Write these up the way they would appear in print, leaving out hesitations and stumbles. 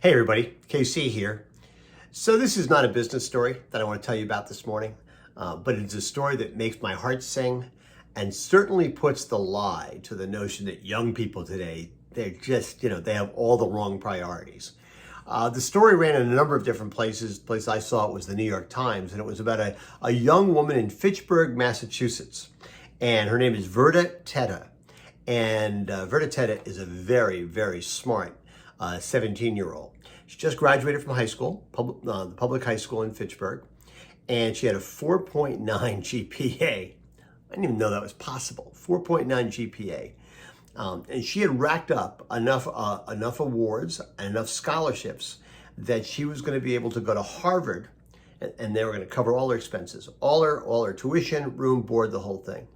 Hey everybody, KC here. So this is not a business story that I want to tell you about this morning, but it's a story that makes my heart sing and certainly puts the lie to the notion that young people today, they're just, they have all the wrong priorities. The story ran in a number of different places. The place I saw it was the New York Times, and it was about a young woman in Fitchburg, Massachusetts, and her name is Verda Tetteh. And Verda Tetteh is a very, very smart 17-year-old. She just graduated from high school, the public high school in Fitchburg, and she had a 4.9 GPA. I didn't even know that was possible, 4.9 GPA. And she had racked up enough awards and enough scholarships that she was going to be able to go to Harvard, and they were going to cover all her expenses, all her tuition, room, board, the whole thing.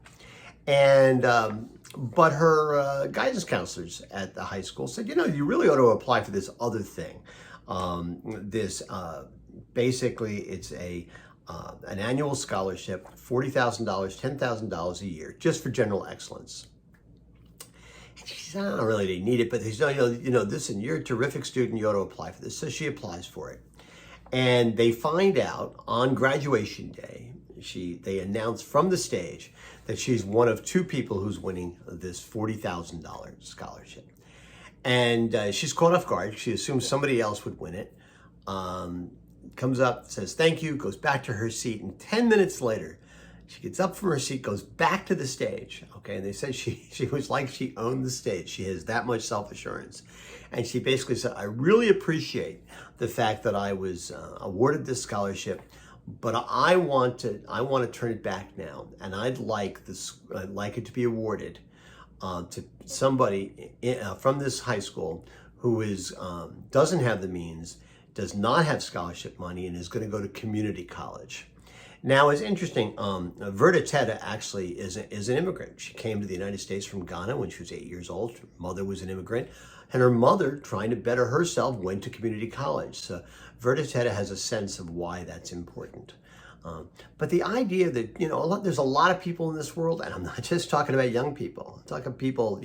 And but her guidance counselors at the high school said, you really ought to apply for this other thing. Basically, it's an annual scholarship, $40,000, $10,000 a year, just for general excellence. And she said, I don't really need it, but they said, listen, you're a terrific student, you ought to apply for this. So she applies for it. And they find out on graduation day, they announce from the stage that she's one of two people who's winning this $40,000 scholarship. And she's caught off guard. She assumes somebody else would win it. Comes up, says thank you, goes back to her seat, and 10 minutes later, she gets up from her seat, goes back to the stage. Okay, and they said she was like she owned the stage. She has that much self-assurance. And she basically said, I really appreciate the fact that I was awarded this scholarship, but I want to turn it back now, and I'd like it to be awarded to somebody from this high school who doesn't have the means, does not have scholarship money, and is going to go to community college. Now, it's interesting. Verda Tetteh actually is an immigrant. She came to the United States from Ghana when she was 8 years old. Her mother was an immigrant, and her mother, trying to better herself, went to community college. So Verda Tetteh has a sense of why that's important. But the idea that, there's a lot of people in this world, and I'm not just talking about young people, I'm talking people,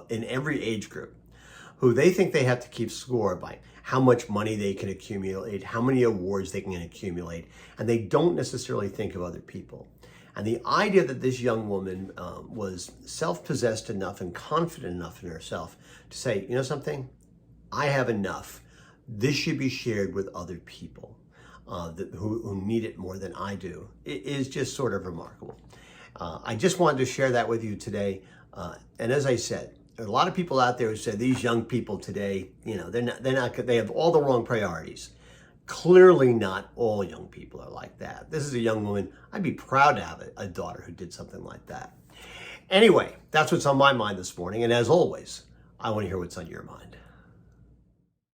in every age group, who they think they have to keep score by how much money they can accumulate, how many awards they can accumulate, and they don't necessarily think of other people. And the idea that this young woman was self-possessed enough and confident enough in herself to say, something, I have enough. This should be shared with other people who need it more than I do. It is just sort of remarkable. I just wanted to share that with you today. And as I said, there are a lot of people out there who say these young people today, they have all the wrong priorities. Clearly not all young people are like that. This is a young woman. I'd be proud to have a daughter who did something like that. Anyway, that's what's on my mind this morning. And as always, I want to hear what's on your mind.